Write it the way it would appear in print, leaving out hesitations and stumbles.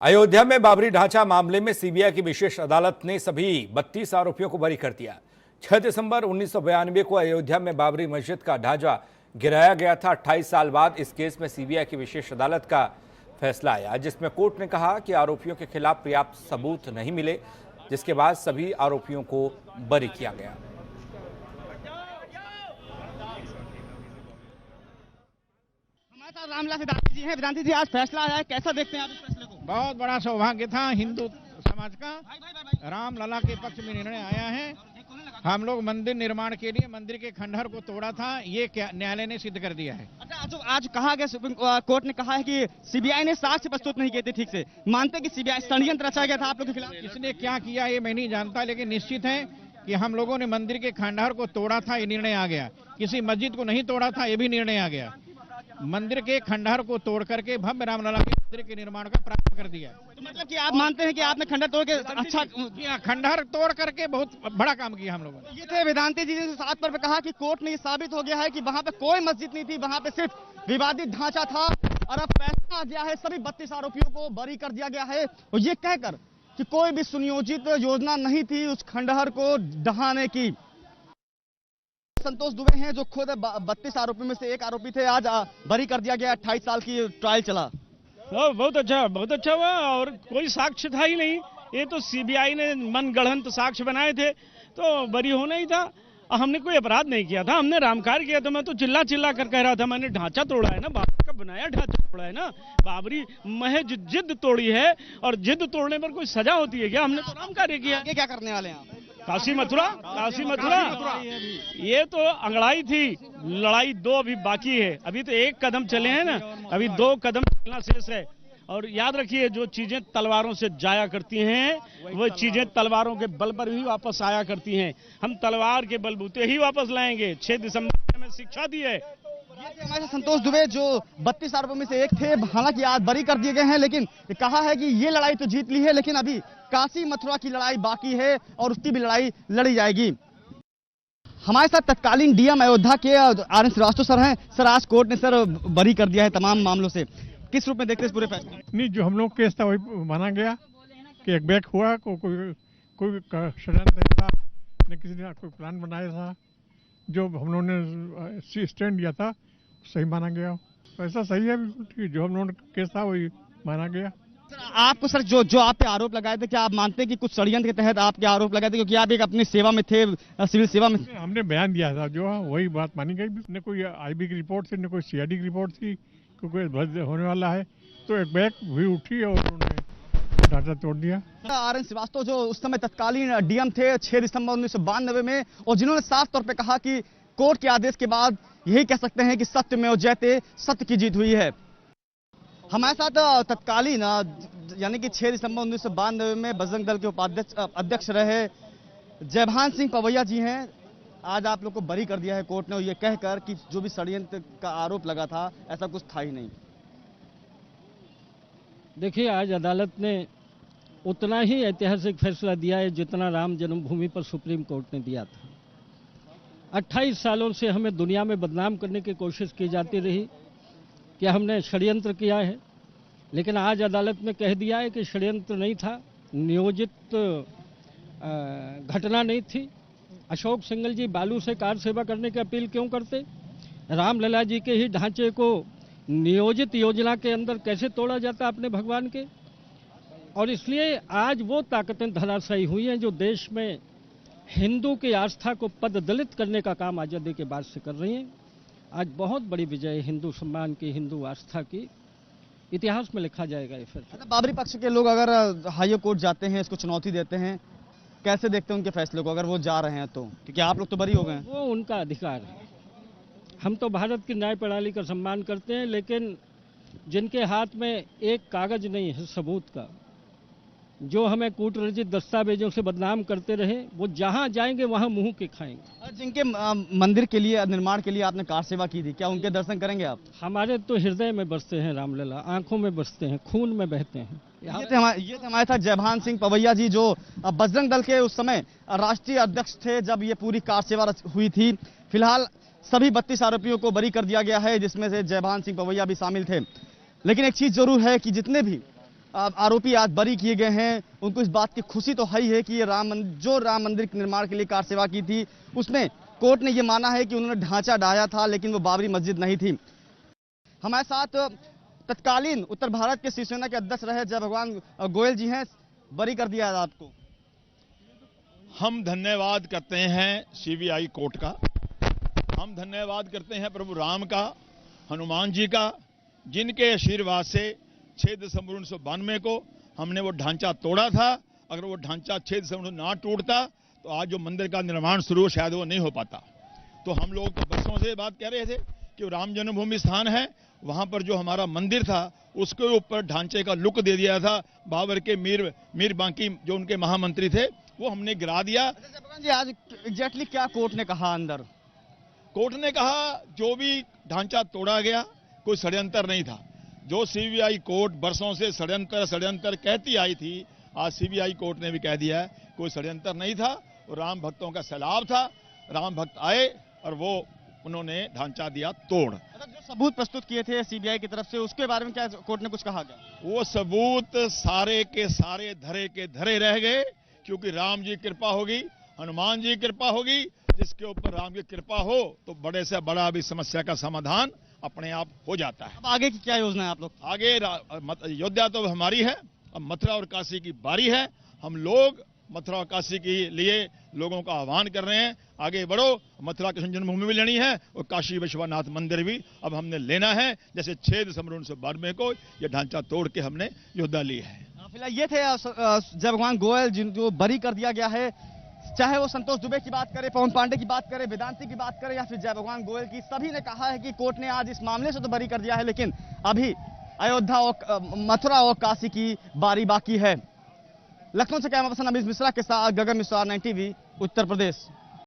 अयोध्या में बाबरी ढांचा मामले में सीबीआई की विशेष अदालत ने सभी 32 आरोपियों को बरी कर दिया। 6 दिसंबर 1992 को अयोध्या में बाबरी मस्जिद का ढांचा गिराया गया था। 28 साल बाद इस केस में सीबीआई की विशेष अदालत का फैसला आया, जिसमें कोर्ट ने कहा कि आरोपियों के खिलाफ पर्याप्त सबूत नहीं मिले, जिसके बाद सभी आरोपियों को बरी किया गया। रामलाल वेदांती जी हैं। वेदांती जी, आज फैसला आया है, कैसा देखते हैं आप इस फैसले को? बहुत बड़ा सौभाग्य था हिंदू समाज का। रामलला के पक्ष में निर्णय आया है। हम लोग मंदिर निर्माण के लिए मंदिर के खंडहर को तोड़ा था, ये न्यायालय ने सिद्ध कर दिया है। अच्छा, आज कहा गया, सुप्रीम कोर्ट ने कहा है कि सीबीआई ने साक्ष्य प्रस्तुत नहीं किए थे ठीक से। मानते कि सीबीआई षड्यंत्र रचा गया था आप लोग के खिलाफ? किसने क्या किया ये मैं नहीं जानता, लेकिन निश्चित है कि हम लोगों ने मंदिर के खंडहर को तोड़ा था, ये निर्णय आ गया। किसी मस्जिद को नहीं तोड़ा था, ये भी निर्णय आ गया। मंदिर के खंडहर को तोड़ करके भव्य रामलला के मंदिर के निर्माण का प्रारंभ कर दिया। तो मतलब कि आप मानते हैं कि आपने खंडहर तोड़ के अच्छा किया, खंडहर तोड़ करके बहुत बड़ा काम किया हम लोगों ने। ये थे वेदांती जी ने सात पर कहा कि कोर्ट में ये साबित हो गया है कि वहां पे कोई मस्जिद नहीं थी, वहां पे सिर्फ विवादित ढांचा था और अब फैसला आ गया है, सभी 32 आरोपियों को बरी कर दिया गया है। और ये कहकर कि कोई भी सुनियोजित योजना नहीं थी उस खंडहर को ढहाने की। संतोष दुबे हैं जो खुद 32 आरोपी में से एक आरोपी थे, आज बरी कर दिया गया। 28 साल की ट्रायल चला। बहुत अच्छा हुआ और कोई साक्ष्य था ही नहीं। ये तो सीबीआई ने मनगढ़ंत साक्ष्य बनाए थे, तो बरी होना ही था। हमने कोई अपराध नहीं किया था, हमने रामकार किया था। मैं तो चिल्ला चिल्ला कर कह रहा था मैंने ढांचा तोड़ा है ना, बाबरी का बनाया ढांचा तोड़ा है ना। बाबरी महज जिद तोड़ी है, और जिद तोड़ने पर कोई सजा होती है क्या? हमने तो राम कार्य किया। क्या करने वाले हैं? काशी मथुरा ये तो अंगड़ाई थी, लड़ाई 2 अभी बाकी है। अभी तो 1 कदम चले हैं ना, अभी 2 कदम चलना शेष है। और याद रखिए, जो चीजें तलवारों से जाया करती हैं वो चीजें तलवारों के बल पर ही वापस आया करती हैं। हम तलवार के बलबूते ही वापस लाएंगे। 6 दिसंबर में शिक्षा दी है। हमारे संतोष दुबे जो 32 आरोपियों में से एक थे, हालांकि आज बरी कर दिए गए हैं, लेकिन कहा है कि ये लड़ाई तो जीत ली है, लेकिन अभी काशी मथुरा की लड़ाई बाकी है और उसकी भी लड़ाई लड़ी जाएगी। हमारे साथ तत्कालीन डीएम अयोध्या के आर.एन. श्रीवास्तव सर हैं। सर, आज कोर्ट ने सर बरी कर दिया है तमाम मामलों से, किस रूप में देखते हैं इस पूरे फैसले? नहीं, जो हम लोग केस था वही माना गया कि एक बैक हुआ, कोई षड्यंत्र था, न किसी ने कोई प्लान बनाया था। जो हम लोगों ने स्टैंड लिया था सही माना गया। तो ऐसा सही है, बिल्कुल जो हम लोगों ने केस था वही माना गया। आपको सर जो आप पे आरोप लगाए थे, क्या आप मानते हैं कि कुछ षड्यंत्र के तहत आपके आरोप लगाए थे, क्योंकि आप एक अपनी सेवा में थे, सिविल सेवा में? हमने बयान दिया था, जो वही बात मानी गई। न कोई आईबी की रिपोर्ट थी, न कोई सीआईडी की रिपोर्ट थी, कोई होने वाला है। तो एक बैक भी उठी और उन्होंने ढांचा तोड़ दिया। आर.एन. श्रीवास्तव जो उस समय तत्कालीन डीएम थे 6 दिसंबर 1992 में, और जिन्होंने साफ तौर पे कहा कि कोर्ट के आदेश के बाद यही कह सकते हैं कि सत्य में जयते, सत्य की जीत हुई है। हमारे साथ तत्कालीन यानी कि 6 दिसंबर 1992 में बजरंग दल के अध्यक्ष रहे जयभान सिंह पवैया जी हैं। आज आप लोग को बरी कर दिया है कोर्ट ने, और ये कहकर कि जो भी षड्यंत्र का आरोप लगा था ऐसा कुछ था ही नहीं। देखिए, आज अदालत ने उतना ही ऐतिहासिक फैसला दिया है जितना राम जन्मभूमि पर सुप्रीम कोर्ट ने दिया था। 28 सालों से हमें दुनिया में बदनाम करने की कोशिश की जाती रही कि हमने षड्यंत्र किया है, लेकिन आज अदालत ने कह दिया है कि षड्यंत्र नहीं था, नियोजित घटना नहीं थी। अशोक सिंघल जी बालू से कार सेवा करने की अपील क्यों करते? रामलला जी के ही ढांचे को नियोजित योजना के अंदर कैसे तोड़ा जाता अपने भगवान के? और इसलिए आज वो ताकतें धराशायी हुई हैं जो देश में हिंदू की आस्था को पददलित करने का काम आज़ादी के बाद से कर रही हैं। आज बहुत बड़ी विजय हिंदू सम्मान की, हिंदू आस्था की, इतिहास में लिखा जाएगा ये फैसला। बाबरी पक्ष के लोग अगर हाई कोर्ट जाते हैं, इसको चुनौती देते हैं, कैसे देखते हैं उनके फैसले को, अगर वो जा रहे हैं तो? क्योंकि आप लोग तो बरी हो गए हैं। वो उनका अधिकार है। हम तो भारत की न्याय प्रणाली का सम्मान करते हैं, लेकिन जिनके हाथ में एक कागज नहीं है सबूत का, जो हमें कूटरंजित दस्तावेजों से बदनाम करते रहे, वो जहां जाएंगे वहां मुंह के खाएंगे। जिनके मंदिर के लिए, निर्माण के लिए आपने कार सेवा की थी, क्या उनके दर्शन करेंगे आप? हमारे तो हृदय में बसते हैं रामलला, आंखों में बसते हैं, खून में बहते हैं। ये थे हमारे साथ जयभान सिंह पवैया जी, जो बजरंग दल के उस समय राष्ट्रीय अध्यक्ष थे जब ये पूरी कार सेवा हुई थी। फिलहाल सभी 32 आरोपियों को बरी कर दिया गया है, जिसमें से जयभान सिंह पवैया भी शामिल थे। लेकिन एक चीज जरूर है कि जितने भी आरोपी आज बरी किए गए हैं, उनको इस बात की खुशी तो है ही है कि ये जो राम मंदिर के निर्माण के लिए कार सेवा की थी, उसमें कोर्ट ने ये माना है कि उन्होंने ढांचा डाया था, लेकिन वो बाबरी मस्जिद नहीं थी। हमारे साथ तत्कालीन उत्तर भारत के शिवसेना के अध्यक्ष रहे जय भगवान गोयल जी हैं, बरी कर दिया आपको। हम धन्यवाद करते हैं सीबीआई कोर्ट का, हम धन्यवाद करते हैं प्रभु राम का, हनुमान जी का, जिनके आशीर्वाद से 6 दिसंबर 1992 को हमने वो ढांचा तोड़ा था। अगर वो ढांचा 6 दिसंबर ना टूटता तो आज जो मंदिर का निर्माण शुरू हो शायद वो नहीं हो पाता। तो हम लोग तो बरसों से बात कह रहे थे कि राम जन्मभूमि स्थान है, वहां पर जो हमारा मंदिर था उसके ऊपर ढांचे का लुक दे दिया था बाबर के मीर बांकी जो उनके महामंत्री थे, वो हमने गिरा दिया। जी आज एग्जैक्टली क्या कोर्ट ने कहा अंदर? कोर्ट ने कहा जो भी ढांचा तोड़ा गया कोई षड्यंत्र नहीं था। जो सीबीआई कोर्ट बरसों से षड्यंत्र कहती आई थी, आज सीबीआई कोर्ट ने भी कह दिया है कोई षड्यंत्र नहीं था, और राम भक्तों का सैलाब था। राम भक्त आए और वो उन्होंने ढांचा दिया तोड़। जो सबूत प्रस्तुत किए थे सीबीआई की तरफ से, उसके बारे में क्या कोर्ट ने कुछ कहा गया? वो सबूत सारे के सारे धरे के धरे रह गए, क्योंकि राम जी की कृपा होगी, हनुमान जी की कृपा होगी। जिसके ऊपर राम की कृपा हो तो बड़े से बड़ा भी समस्या का समाधान अपने आप हो जाता है। अब आगे की क्या योजना है आप लोग? आगे अयोध्या तो हमारी है, अब मथुरा और काशी की बारी है। हम लोग मथुरा और काशी के लिए लोगों का आह्वान कर रहे हैं, आगे बढ़ो। मथुरा कृष्ण जन्मभूमि भी लेनी है और काशी विश्वनाथ मंदिर भी अब हमने लेना है। जैसे 6 दिसंबर 1992 को ये ढांचा तोड़ के हमने योद्धा ली है। फिलहाल ये थे जय भगवान गोयल जिनको बरी कर दिया गया है। चाहे वो संतोष दुबे की बात करें, पवन पांडे की बात करें, वेदांती की बात करें या फिर जय भगवान गोयल की, सभी ने कहा है कि कोर्ट ने आज इस मामले से तो बरी कर दिया है, लेकिन अभी अयोध्या और मथुरा और काशी की बारी बाकी है। लखनऊ से कैमरा पर्सन अमित मिश्रा के साथ गगन मिश्रा, 9 टीवी, उत्तर प्रदेश।